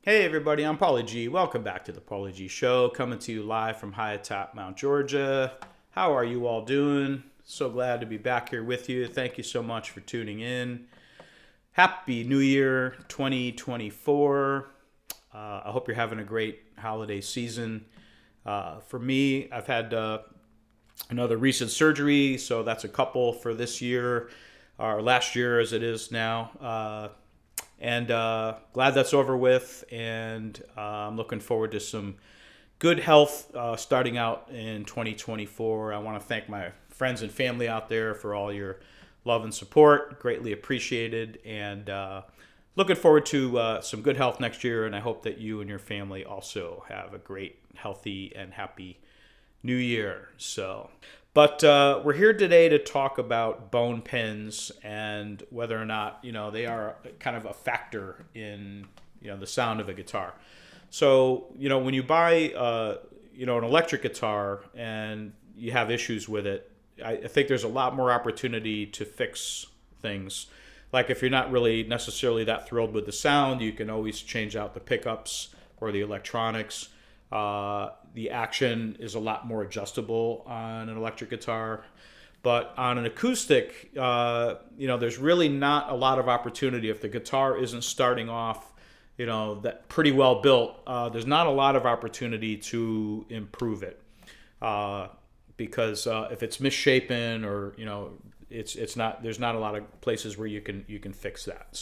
Hey everybody, I'm Paulie G. Welcome back to the Paulie G Show, coming to you live from high atop Mount Georgia. How are you all doing? So glad to be back here with you. Thank you so much for tuning in. Happy New Year 2024. I hope you're having a great holiday season. For me, I've had another recent surgery, so that's a couple for this year, or last year as it is now. And glad that's over with, and I'm looking forward to some good health starting out in 2024. I want to thank my friends and family out there for all your love and support. Greatly appreciated, and looking forward to some good health next year, and I hope that you and your family also have a great, healthy, and happy new year. But we're here today to talk about bone pins and whether or not they are kind of a factor in the sound of a guitar. So when you buy an electric guitar and you have issues with it, I think there's a lot more opportunity to fix things. Like if you're not really necessarily that thrilled with the sound, you can always change out the pickups or the electronics. The action is a lot more adjustable on an electric guitar, but on an acoustic, there's really not a lot of opportunity. If the guitar isn't starting off, that pretty well built, there's not a lot of opportunity to improve it, because if it's misshapen or it's not, there's not a lot of places where you can fix that.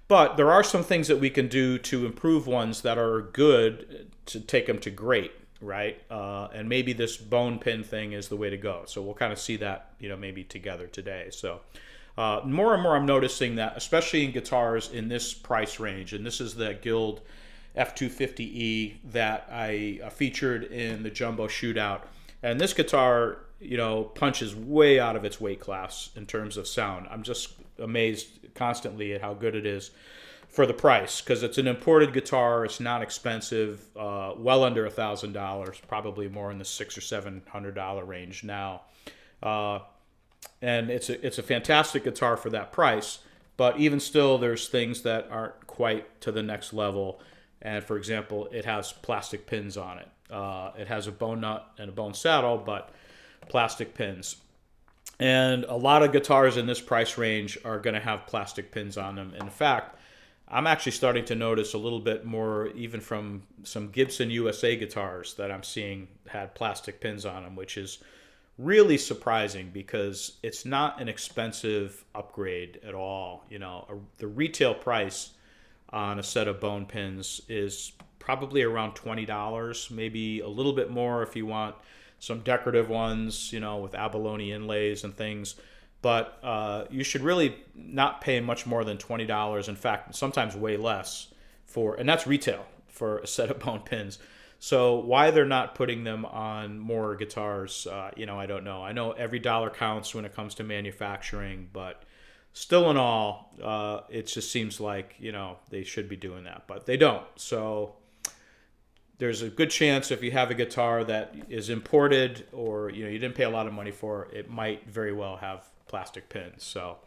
But there are some things that we can do to improve ones that are good to take them to great, right? And maybe this bone pin thing is the way to go. So we'll kind of see that, maybe together today. So more and more I'm noticing that, especially in guitars in this price range, and this is the Guild F250E that I featured in the Jumbo Shootout. And this guitar, punches way out of its weight class in terms of sound. I'm just amazed constantly at how good it is for the price, because it's an imported guitar. It's not expensive, well under $1,000, probably more in the $600 or $700 range now. And it's a fantastic guitar for that price. But even still, there's things that aren't quite to the next level. And for example, it has plastic pins on it. It has a bone nut and a bone saddle, but plastic pins. And a lot of guitars in this price range are going to have plastic pins on them. In fact, I'm actually starting to notice a little bit more even from some Gibson USA guitars that I'm seeing had plastic pins on them, which is really surprising because it's not an expensive upgrade at all. The retail price on a set of bone pins is probably around $20, maybe a little bit more if you want some decorative ones, with abalone inlays and things. But you should really not pay much more than $20. In fact, sometimes way less and that's retail for a set of bone pins. So why they're not putting them on more guitars, I don't know. I know every dollar counts when it comes to manufacturing, but still in all, it just seems like, they should be doing that, but they don't. So there's a good chance if you have a guitar that is imported or you didn't pay a lot of money for, it might very well have plastic pins. So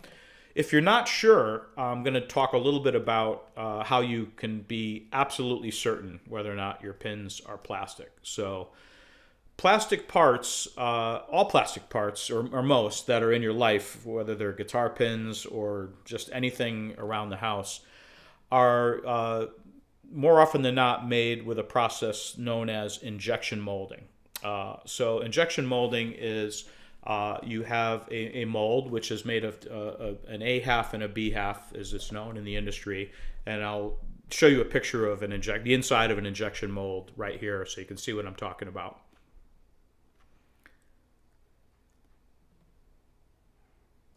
if you're not sure, I'm going to talk a little bit about how you can be absolutely certain whether or not your pins are plastic. So plastic parts, all plastic parts or most that are in your life, whether they're guitar pins or just anything around the house, are more often than not made with a process known as injection molding. So injection molding is you have a mold which is made of an A half and a B half, as it's known in the industry. And I'll show you a picture of the inside of an injection mold right here so you can see what I'm talking about.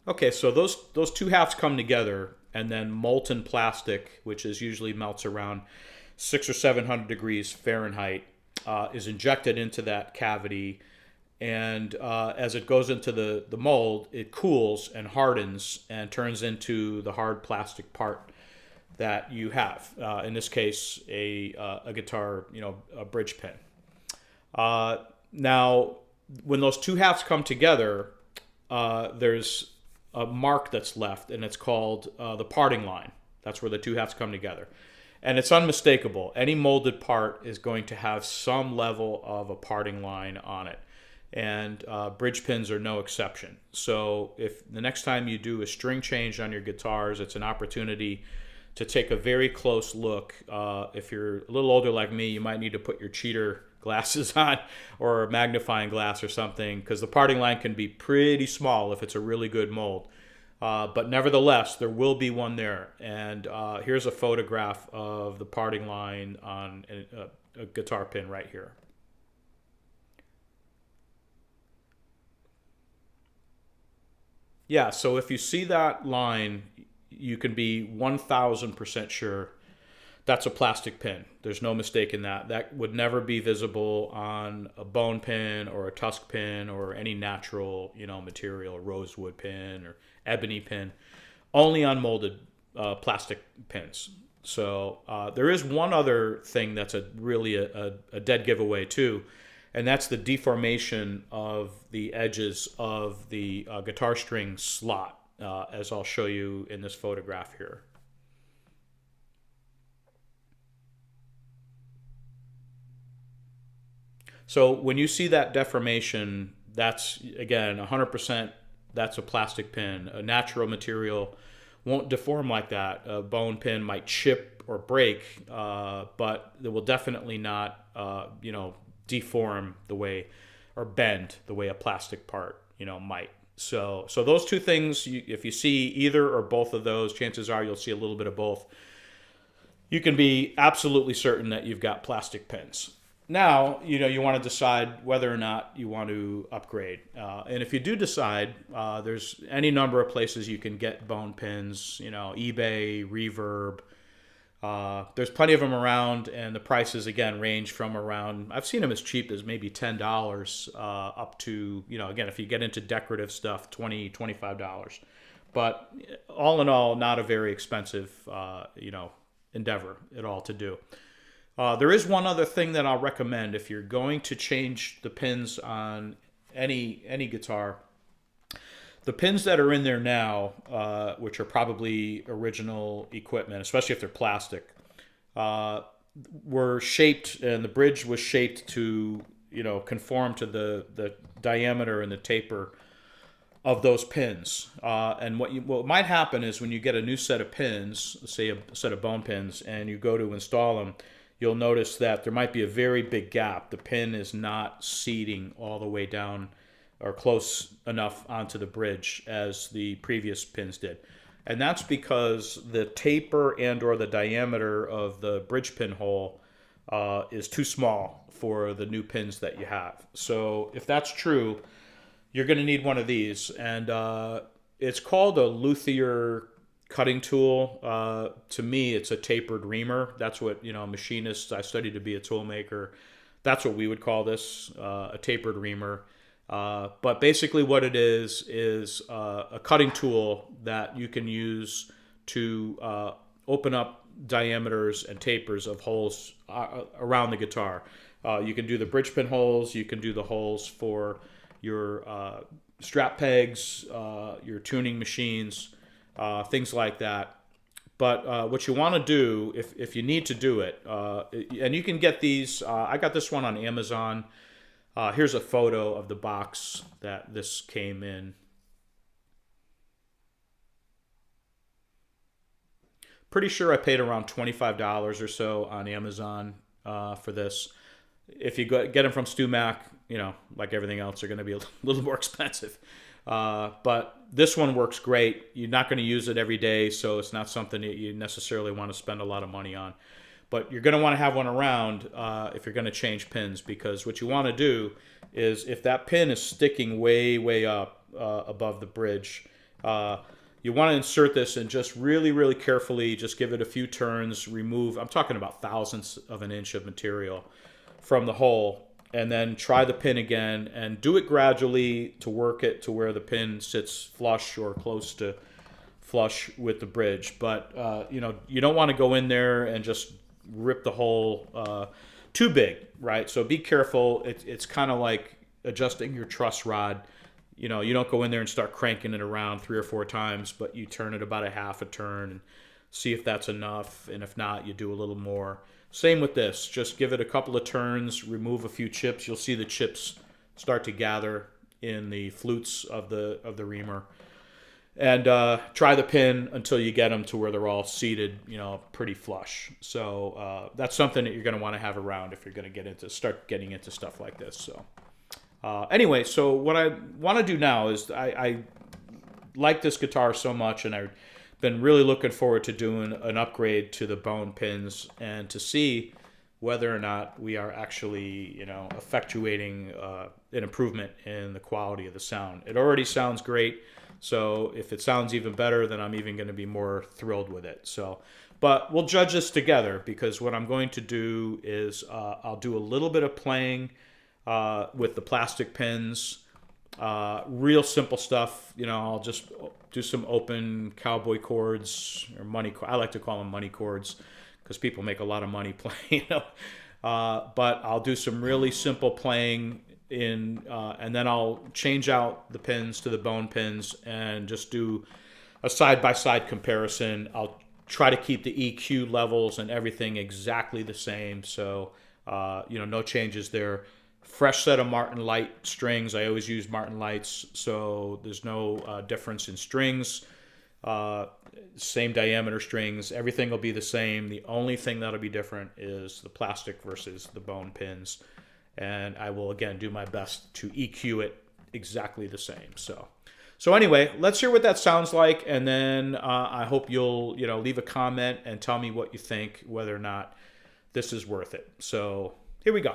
Okay, so those two halves come together, and then molten plastic, which is usually melts around 600 or 700 degrees Fahrenheit, is injected into that cavity. And as it goes into the mold, it cools and hardens and turns into the hard plastic part that you have. In this case, a guitar, a bridge pin. Now, when those two halves come together, there's a mark that's left, and it's called the parting line. That's where the two halves come together. And it's unmistakable. Any molded part is going to have some level of a parting line on it. And bridge pins are no exception. So if the next time you do a string change on your guitars, it's an opportunity to take a very close look. If you're a little older like me, you might need to put your cheater glasses on or a magnifying glass or something, because the parting line can be pretty small if it's a really good mold. But nevertheless, there will be one there. And here's a photograph of the parting line on a guitar pin right here. Yeah, so if you see that line, you can be 1000% sure that's a plastic pin. There's no mistake in that. That would never be visible on a bone pin or a tusk pin or any natural, material, rosewood pin or ebony pin. Only on molded plastic pins. So there is one other thing that's really a dead giveaway too, and that's the deformation of the edges of the guitar string slot, as I'll show you in this photograph here. So when you see that deformation, that's, again, 100%, that's a plastic pin. A natural material won't deform like that. A bone pin might chip or break, but it will definitely not, deform the way, or bend the way a plastic part, might. So those two things, if you see either or both of those, chances are you'll see a little bit of both. You can be absolutely certain that you've got plastic pins. Now, you want to decide whether or not you want to upgrade. And if you do decide, there's any number of places you can get bone pins, eBay, Reverb. There's plenty of them around, and the prices, again, range from around, I've seen them as cheap as maybe $10 up to, again, if you get into decorative stuff, $20, $25. But all in all, not a very expensive, endeavor at all to do. There is one other thing that I'll recommend if you're going to change the pins on any guitar. The pins that are in there now, which are probably original equipment, especially if they're plastic, were shaped, and the bridge was shaped to, conform to the diameter and the taper of those pins. And what might happen is when you get a new set of pins, say a set of bone pins, and you go to install them, you'll notice that there might be a very big gap. The pin is not seating all the way down or close enough onto the bridge as the previous pins did. And that's because the taper and or the diameter of the bridge pin hole is too small for the new pins that you have. So if that's true, you're going to need one of these. And it's called a luthier cutting tool. To me, it's a tapered reamer. That's what, machinists, I studied to be a tool maker. That's what we would call this, a tapered reamer. But basically what it is a cutting tool that you can use to open up diameters and tapers of holes around the guitar. You can do the bridge pin holes. You can do the holes for your strap pegs, your tuning machines, things like that. But what you want to do, if you need to do it, and you can get these, I got this one on Amazon. Here's a photo of the box that this came in. Pretty sure I paid around $25 or so on Amazon for this. If you get them from StewMac, like everything else, they're going to be a little more expensive. But this one works great. You're not going to use it every day, so it's not something that you necessarily want to spend a lot of money on. But you're going to want to have one around if you're going to change pins, because what you want to do is, if that pin is sticking way, way up above the bridge, you want to insert this and just really, really carefully just give it a few turns, remove, I'm talking about thousandths of an inch of material from the hole, and then try the pin again, and do it gradually to work it to where the pin sits flush or close to flush with the bridge. But, you don't want to go in there and just rip the hole too big, right? So be careful. It's kind of like adjusting your truss rod. You don't go in there and start cranking it around 3 or 4 times, but you turn it about a half a turn. see if that's enough, and if not, you do a little more. Same with this. Just give it a couple of turns, remove a few chips. You'll see the chips start to gather in the flutes of the reamer, and try the pin until you get them to where they're all seated, pretty flush. So that's something that you're going to want to have around if you're going to start getting into stuff like this. So anyway, so what I want to do now is I like this guitar so much, and I've been really looking forward to doing an upgrade to the bone pins and to see whether or not we are actually, effectuating an improvement in the quality of the sound. It already sounds great, so if it sounds even better, then I'm even going to be more thrilled with it. So, but we'll judge this together, because what I'm going to do is I'll do a little bit of playing with the plastic pins, real simple stuff. I'll just do some open cowboy chords, or money. I like to call them money chords, because people make a lot of money playing. But I'll do some really simple playing and then I'll change out the pins to the bone pins and just do a side-by-side comparison. I'll try to keep the EQ levels and everything exactly the same, so no changes there. Fresh set of Martin Light strings. I always use Martin Lights, so there's no difference in strings. Same diameter strings. Everything will be the same. The only thing that'll be different is the plastic versus the bone pins. And I will, again, do my best to EQ it exactly the same. So anyway, let's hear what that sounds like, and then I hope you'll leave a comment and tell me what you think, whether or not this is worth it. So here we go.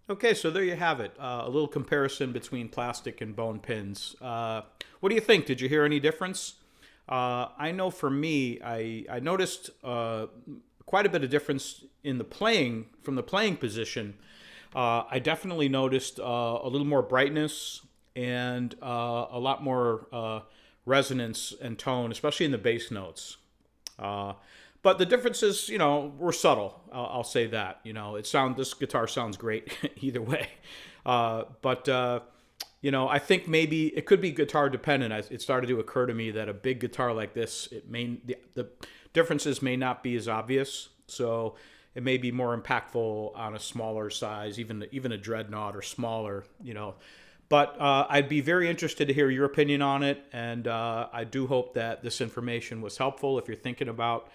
Okay, so there you have it. A little comparison between plastic and bone pins. What do you think? Did you hear any difference? I know for me, I noticed quite a bit of difference in the playing from the playing position. I definitely noticed a little more brightness and a lot more resonance and tone, especially in the bass notes. Uh, but the differences, were subtle. I'll say that. This guitar sounds great either way. But I think maybe it could be guitar dependent. It started to occur to me that a big guitar like this, the differences may not be as obvious. So it may be more impactful on a smaller size, even a dreadnought or smaller. But I'd be very interested to hear your opinion on it, and I do hope that this information was helpful if you're thinking about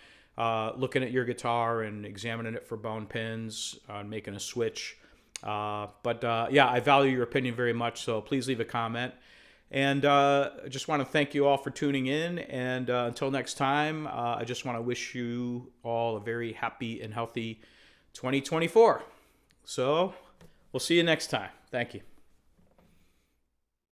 looking at your guitar and examining it for bone pins and making a switch. But I value your opinion very much, so please leave a comment. And I just want to thank you all for tuning in. And until next time, I just want to wish you all a very happy and healthy 2024. So we'll see you next time. Thank you.